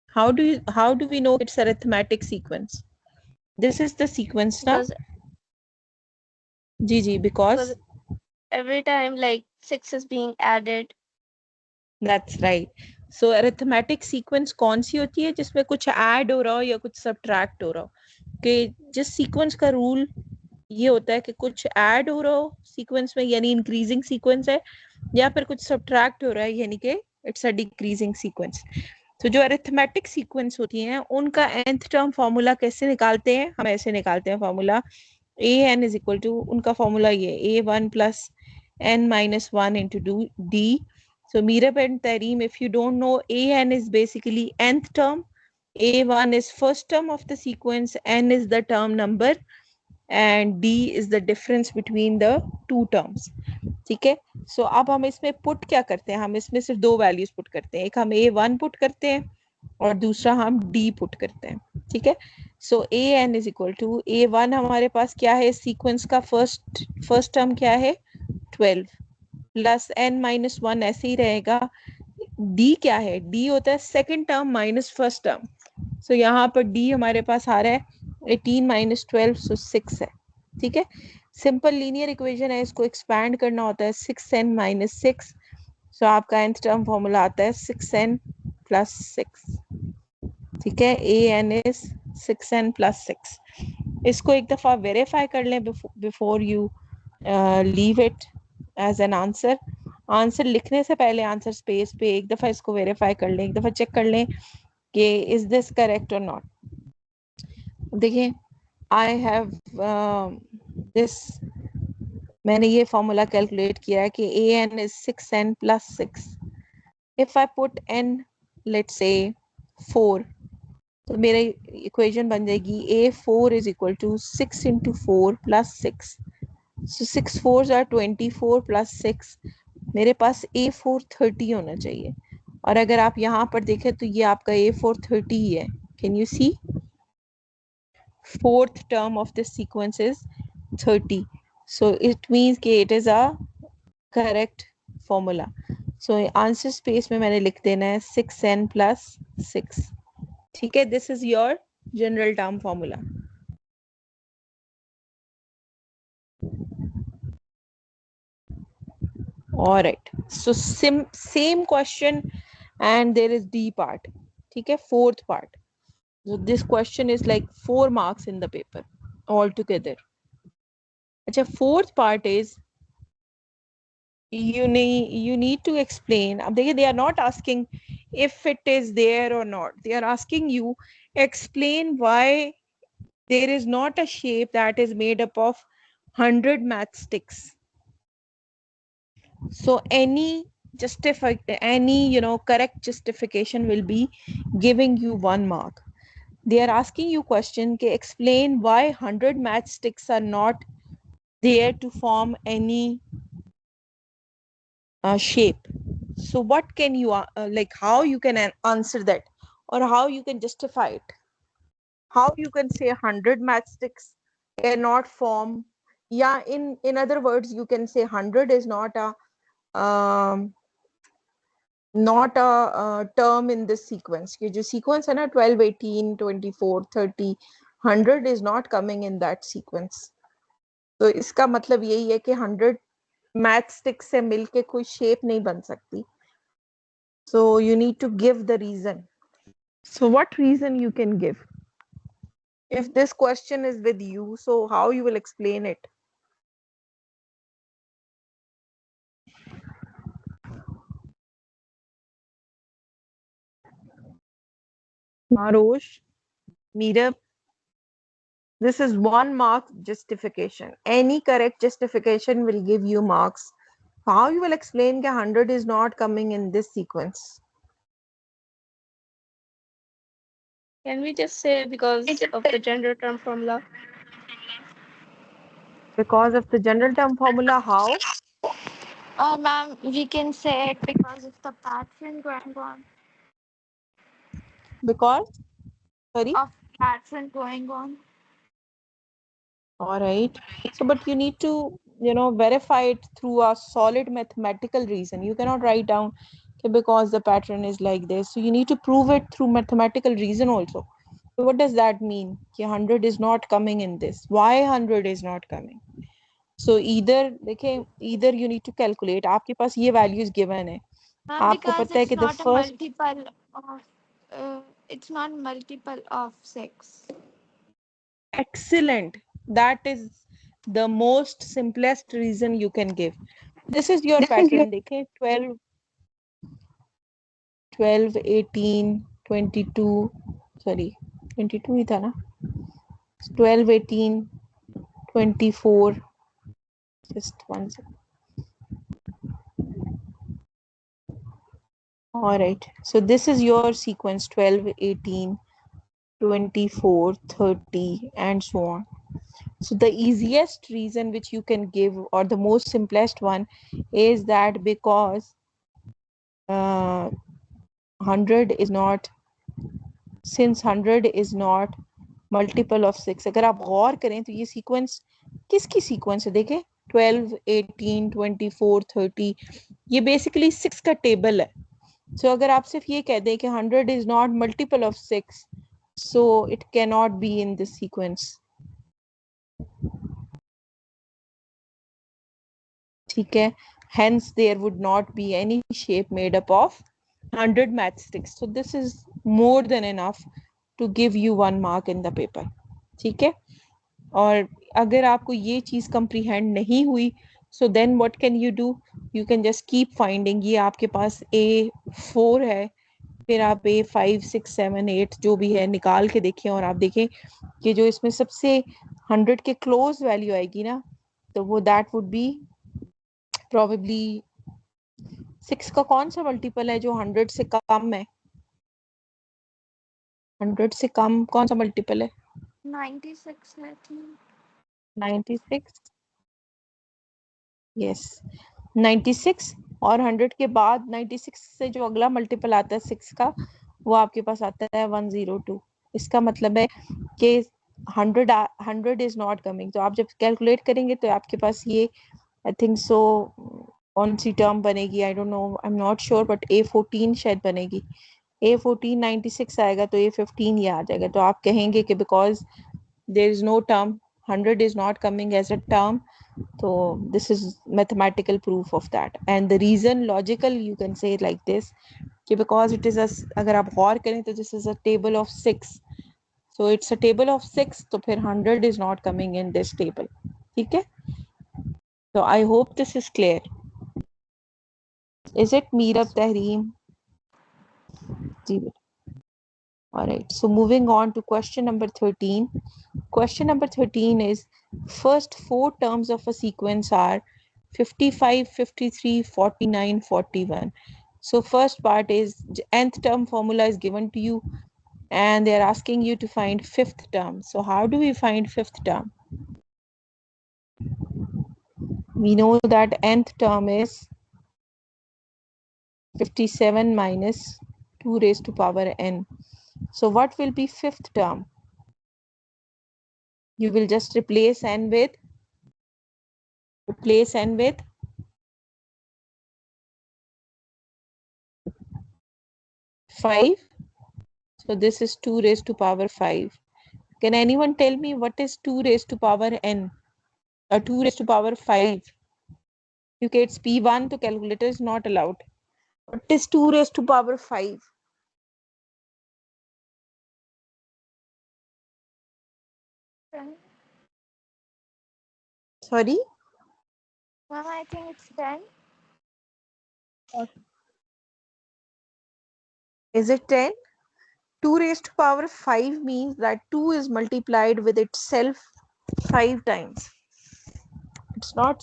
how do we know it's arithmetic sequence? This is the sequence now. Ji because Every time like 6 is being added. That's right. So arithmetic sequence कौन सी होती है जिसमें कुछ add हो रहा हो या कुछ सब्ट्रैक्ट हो रहा हो? कि जिस सीक्वेंस का रूल ये होता है कि कुछ ऐड हो रहा हो सीक्वेंस में, यानी इंक्रीजिंग सीक्वेंस है, या फिर कुछ सब्ट्रैक्ट हो रहा है यानी कि इट्स अ डिक्रीजिंग सीक्वेंस. तो जो अरिथमेटिक सीक्वेंस होती हैं उनका nth टर्म फॉर्मूला कैसे निकालते हैं? हम ऐसे निकालते हैं formula, an is equal to, उनका फॉर्मूला ये a1 plus n minus 1 into d. So Meerab and Tareem, if you don't know, an is basically nth term, a1 is first term of the sequence, n is the term number, and d is the difference between the two terms. ठीक है. So अब हम इसमें put क्या करते हैं, हम इसमें सिर्फ दो values put करते हैं, एक हम a1 put करते हैं और दूसरा हम d put करते हैं. ठीक है. So an is equal to a1 हमारे पास क्या है सीक्वेंस का फर्स्ट टर्म क्या है 12 प्लस n माइनस 1 ऐसे ही रहेगा. d क्या है, d होता है second term minus first term. So यहाँ पर d हमारे पास आ रहा है 18 माइनस 12 सो 6 है. ठीक है. सिंपल लीनियर इक्वेशन है, इसको एक्सपैंड करना होता है 6n माइनस 6. सो आपका nth टर्म फॉर्मूला आता है 6n प्लस 6. ठीक है. an is 6n plus 6. इसको एक दफा वेरीफाई कर लें before you leave it as an answer. Answer लिखने से पहले आंसर स्पेस पे एक दफा इसको वेरीफाई कर लें, एक दफा चेक कर लें कि इज दिस करेक्ट और नॉट. देखिए आई हैव दिस, मैंने ये फॉर्मूला कैलकुलेट किया है कि an is 6n plus 6. if I put n let's say 4, तो मेरा इक्वेशन बन जाएगी a4 is equal to 6 into 4 plus 6. so 6 4s are 24 plus 6. मेरे पास a4 30 होना चाहिए, और अगर आप यहाँ पर देखें तो ये आपका a4 30 ही है. Can you see, fourth term of this sequence is 30. So it means कि it is a correct formula. So answer space में मैंने लिख देना है 6n plus 6. ठीक है. This is your general term formula. All right. So same question and there is D part. ठीक है. Fourth part. So this question is like 4 marks in the paper altogether. अच्छा, fourth part is you need to explain. अब देखिए, they are not asking if it is there or not. They are asking you explain why there is not a shape that is made up of 100 matchsticks. So any correct justification will be giving you 1 mark. They are asking you question ke explain why 100 matchsticks are not there to form any shape. So what can you like how you can answer that, or how you can justify it, how you can say 100 matchsticks cannot form. Yeah, in other words you can say 100 is not a term in this sequence. ये जो sequence है ना 12 18 24 30 100 is not coming in that sequence. तो इसका मतलब यही है कि 100 matchsticks से मिलके कोई shape नहीं बन सकती. So you need to give the reason. So what reason you can give? If this question is with you, so how you will explain it? Marosh, Meerab, this is 1 mark justification. Any correct justification will give you marks. How you will explain that 100 is not coming in this sequence? Can we just say because of the general term formula? Because of the general term formula, how? Ma'am, we can say it because of the pattern going on. Because? Sorry? Of pattern going on. All right. So, but you need to, verify it through a solid mathematical reason. You cannot write down okay, because the pattern is like this. So you need to prove it through mathematical reason also. So what does that mean? 100 is not coming in this. Why 100 is not coming? So either you need to calculate. आपके पास ये values given है. आपको Because पता है it's कि the not a first. multiple of it's not multiple of 6. Excellent. That is the most simplest reason you can give. This is your pattern. देखें 12 12 18 22 sorry 22 ही था ना 12 18 24 just one second All right, so this is your sequence 12, 18, 24, 30, and so on. So the easiest reason which you can give, or the most simplest one, is that because 100 is not, since 100 is not multiple of 6. अगर आप गौर करें तो ये sequence किसकी sequence है, देखें 12, 18, 24, 30, ये basically 6 का टेबल है. सो अगर आप सिर्फ ये कह दें कि 100 is not multiple of 6, so it cannot be in this sequence. ठीक है, hence there would not be any shape made up of 100 matchsticks. So this is more than enough to give you 1 mark in the paper. ठीक है, और अगर आपको ये चीज comprehend नहीं हुई, so then what can you do? You can just keep finding. ये आपके पास A4 है, फिर आप A5, 6, 7, 8 जो भी है निकाल के देखें, और आप देखें कि जो इसमें सबसे 100 के क्लोज वैल्यू आएगी ना, तो वो दैट वुड बी प्रोबेबली 6 का कौन सा मल्टीपल है जो 100 से कम है? 100 से कम कौन सा मल्टीपल है? 96 है थी. 96. यस, 96. और 100 के बाद 96 से जो अगला मल्टीपल आता है 6 का, वो आपके पास आता है 102. इसका मतलब है कि 100 इज नॉट कमिंग. तो आप जब कैलकुलेट करेंगे तो आपके पास ये, आई थिंक सो, कौन सी टर्म बनेगी, I don't know, I am not sure, but A14 शायद बनेगी. A14 96 आएगा तो A15 ये आ जाएगा. तो आप कहेंगे कि because there is no term, 100 is not coming as a term, so this is mathematical proof of that. And the reason logical, you can say it like this, कि because it is a, अगर आप गौर करें तो this is a table of 6, so it's a table of 6, तो फिर 100 is not coming in this table. ठीक है, so I hope this is clear. Is it Meerab Tahreem? Ji. All right, so moving on to question number 13. Question number 13 is, first 4 terms of a sequence are 55, 53, 49, 41. So first part is nth term formula is given to you, and they're asking you to find 5th term. So how do we find 5th term? We know that nth term is 57 minus 2 raised to power n. So what will be 5th term? You will just replace n with 5. So this is 2 raised to power 5. Can anyone tell me what is 2 raised to power n or 2 raised to power 5? Okay, it's P1, so calculator is not allowed. What is 2 raised to power 5? Sorry? Ma'am, I think it's 10. Is it 10? 2 raised to power 5 means that 2 is multiplied with itself 5 times. It's not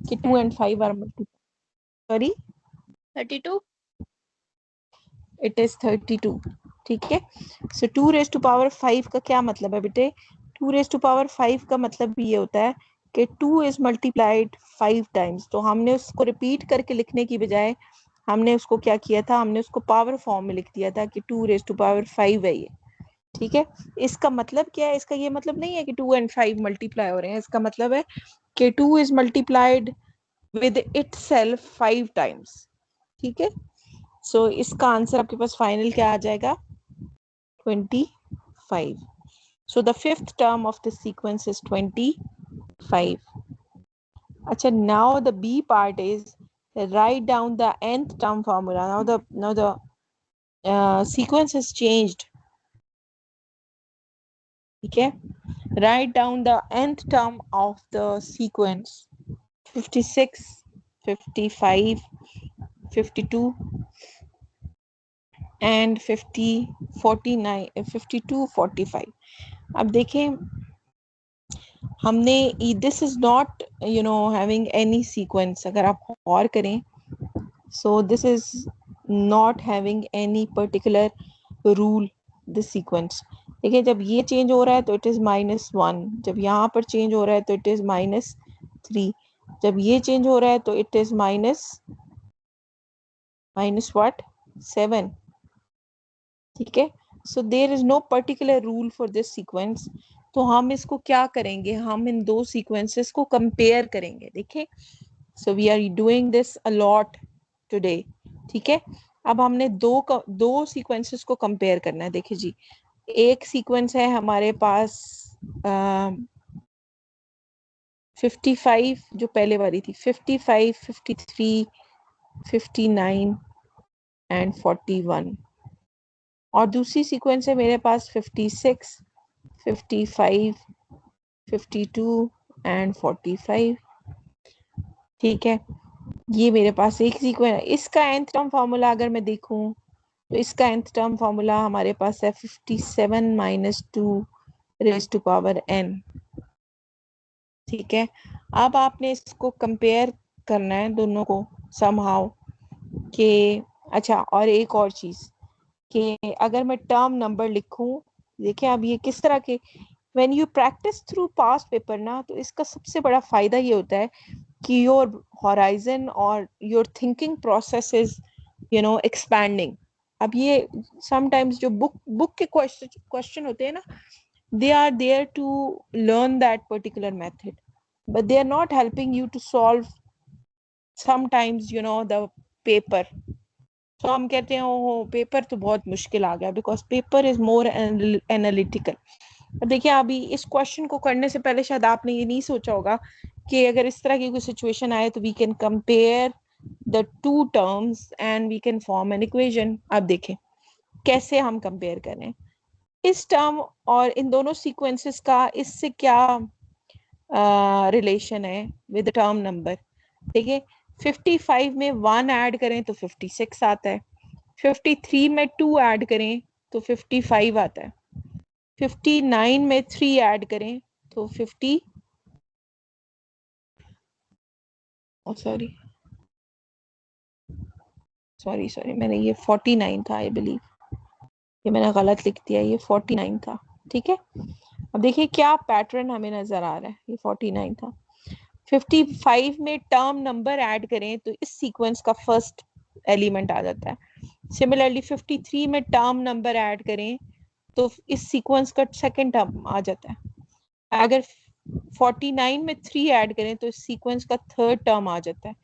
कि 2 and 5 are multiplied. Sorry? 32. It is 32. ठीक है, so 2 raised to power 5 का क्या मतलब है बेटे? 2 raised to power 5 का मतलब ये होता है कि 2 is multiplied 5 times. तो हमने उसको रिपीट करके लिखने की बजाय हमने उसको क्या किया था, हमने उसको पावर फॉर्म में लिख दिया था कि 2 raised to power 5 है ये. ठीक है, इसका मतलब क्या है? इसका ये मतलब नहीं है कि 2 and 5 मल्टीप्लाई हो रहे हैं. इसका मतलब है कि 2 is multiplied with itself 5 times. ठीक है, सो इसका आंसर आपके पास फाइनल क्या आ जाएगा? 25. So the 5th term of this sequence is 25. Acha, now the B part is write down the nth term formula. Now the sequence has changed. Okay, write down the nth term of the sequence. 56, 55, 52 and 50, 49, 52, 45. अब देखें, हमने this is not having any sequence. अगर आप गौर करें, so this is not having any particular rule this sequence. देखिए जब ये change हो रहा है तो इट इज -1, जब यहाँ पर चेंज हो रहा है तो इट इज -3, जब ये चेंज हो रहा है तो इट इज माइनस व्हाट 7. ठीक है, so there is no particular rule for this sequence. तो हम इसको क्या करेंगे, हम इन दो सीक्वेंसेस को कंपेयर करेंगे. देखिए so we are doing this a lot today. ठीक है, अब हमने दो सीक्वेंसेस को कंपेयर करना है. देखिए जी, एक सीक्वेंस है हमारे पास 55 जो पहले वाली थी, 55, 53, 59 एंड 41. और दूसरी सीक्वेंस है मेरे पास 56, 55, 52 एंड 45. ठीक है, ये मेरे पास एक सीक्वेंस है. इसका nth टर्म फार्मूला अगर मैं देखूं तो इसका nth टर्म फार्मूला हमारे पास है 57 - 2 रेज़ टू पावर n. ठीक है, अब आपने इसको कंपेयर करना है दोनों को समहाउ के. अच्छा, और एक और चीज कि अगर मैं टर्म नंबर लिखूं, देखिए अब ये किस तरह के, when you practice through past paper ना, तो इसका सबसे बड़ा फायदा ये होता है कि योर हॉराइजन और your thinking process is expanding. अब ये समटाइम्स जो बुक के क्वेश्चन होते हैं ना, they are there to learn that particular method, but they are not helping you to solve sometimes the paper. तो हम कहते हैं ओ पेपर तो बहुत मुश्किल आ गया, because paper is more analytical. देखिए अभी इस क्वेश्चन को करने से पहले शायद आपने ये नहीं सोचा होगा कि अगर इस तरह की कोई सिचुएशन आए तो we can compare the two terms and we can form an equation. अब देखें कैसे हम कंपेयर करें इस टर्म और इन दोनों सीक्वेंसेस का, इससे क्या रिलेशन है विद टर्म नंबर. देखिए 55 में 1 ऐड करें तो 56 आता है, 53 में 2 ऐड करें तो 55 आता है, 59 में 3 ऐड करें तो 50 सॉरी मैंने ये 49 था, आई बिलीव ये मैंने गलत लिख दिया, ये 49 था. ठीक है, अब देखिए क्या पैटर्न हमें नजर आ रहा है, ये 49 था. 55 में टर्म नंबर ऐड करें तो इस सीक्वेंस का फर्स्ट एलिमेंट आ जाता है. सिमिलरली 53 में टर्म नंबर ऐड करें तो इस सीक्वेंस का सेकंड टर्म आ जाता है. अगर 49 में 3 ऐड करें तो इस सीक्वेंस का थर्ड टर्म आ जाता है.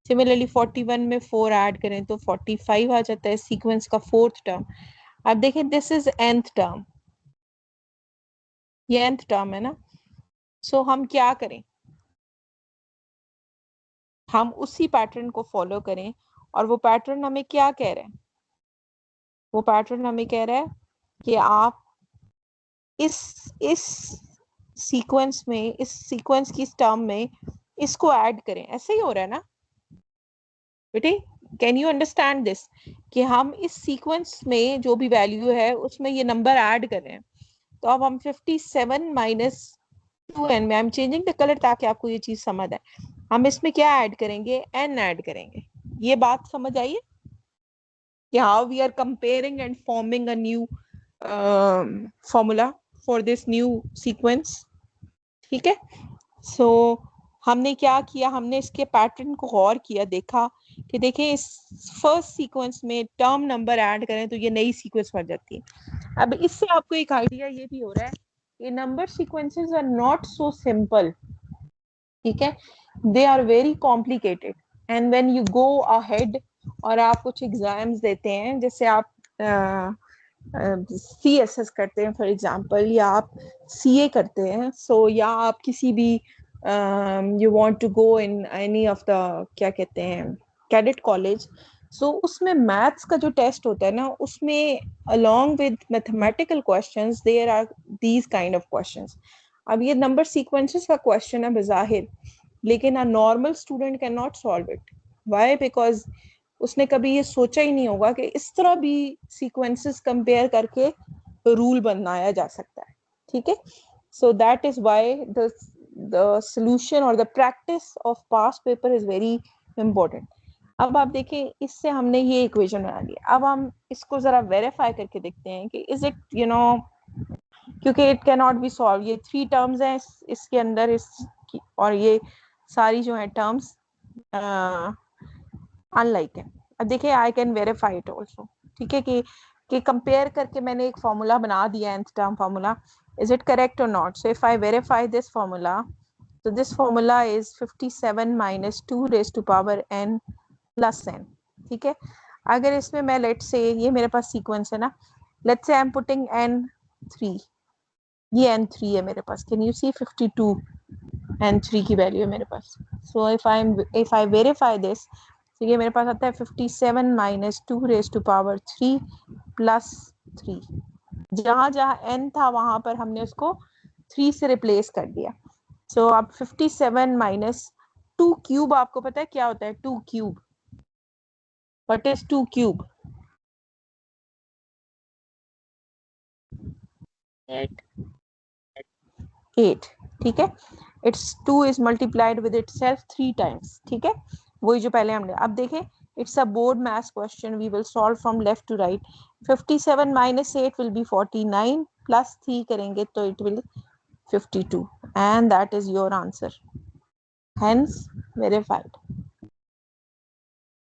सिमिलरली 41 में 4 ऐड करें तो 45 आ जाता है, सीक्वेंस का फोर्थ टर्म. अब देखें दिस इज nth टर्म, ये nth टर्म है ना. सो हम क्या करें, हम उसी पैटर्न को फॉलो करें. और वो पैटर्न हमें क्या कह रहा है, वो पैटर्न हमें कह रहा है कि आप इस सीक्वेंस में, इस सीक्वेंस की टर्म में इसको ऐड करें. ऐसे ही हो रहा है ना बेटे, कैन यू अंडरस्टैंड दिस, कि हम इस सीक्वेंस में जो भी वैल्यू है उसमें ये नंबर ऐड कर रहे हैं. तो अब हम 57 - 2n में, I am changing the colour ताकि आपको ये चीज समझ आए, हम इसमें क्या ऐड करेंगे, n ऐड करेंगे. ये बात समझ आई है कि how we are comparing and forming a new formula for this new sequence. ठीक है, सो हमने क्या किया, हमने इसके पैटर्न को गौर किया, देखा कि देखें इस फर्स्ट सीक्वेंस में टर्म नंबर ऐड करें तो ये नई सीक्वेंस बन जाती है. अब इससे आपको एक आइडिया ये भी हो रहा है कि number sequences are not so simple. ठीक है, they are very complicated. And when you go ahead और आप कुछ एग्जाम्स देते हैं, जैसे आप CSS करते हैं फॉर एग्जांपल, या आप CA करते हैं, सो या आप किसी भी you want to go in any of the, क्या कहते हैं, कैडेट कॉलेज. सो उसमें मैथ्स का जो टेस्ट होता है ना, उसमें along with mathematical questions there are these kind of questions. अब ये नंबर सीक्वेंसेस का क्वेश्चन है बज़ाहिर, लेकिन a normal student can not solve it. Why? Because उसने कभी ये सोचा ही नहीं होगा कि इस तरह भी सीक्वेंसेस कंपेयर करके रूल बनाया जा सकता है. ठीक है, so that is why the solution or the practice of past paper is very important. अब आप देखें, इससे हमने ये इक्वेशन बना ली। अब हम इसको जरा वेरीफाई करके देखते हैं कि इज इट क्योंकि it can not be solve. ये 3 टर्म्स हैं इसके अंदर, और ये सारी जो है टर्म्स अनलाइक है। अब देखिए, I can verify it also, ठीक है, कि कंपेयर करके मैंने एक फॉर्मूला बना दिया, nth term formula. Is it correct और not? So if I verify this formula, so this formula is 57 minus 2 raised to power n plus n, ठीक है। अगर इसमें मैं लेट से, ये मेरे पास सीक्वेंस है ना, लेट से आई एम पुटिंग n3, ये n3 है मेरे पास। कैन यू सी 52 n3 की वैल्यू है मेरे पास। So if I verify this, तो ये मेरे पास आता है 57 minus 2 raise to power 3 plus 3। जहां जहां n था वहां पर हमने उसको 3 से रिप्लेस कर दिया। सो अब 57 माइनस 2 क्यूब, आपको पता है क्या होता है 2 क्यूब? What is 2 cube? 8, ठीक है। It's 2 is multiplied with itself 3 times, ठीक है। वही जो पहले हमने, अब देखें, it's a board maths question, we will solve from left to right. 57 minus 8 will be 49, plus 3 करेंगे तो it will 52, and that is your answer, hence verified.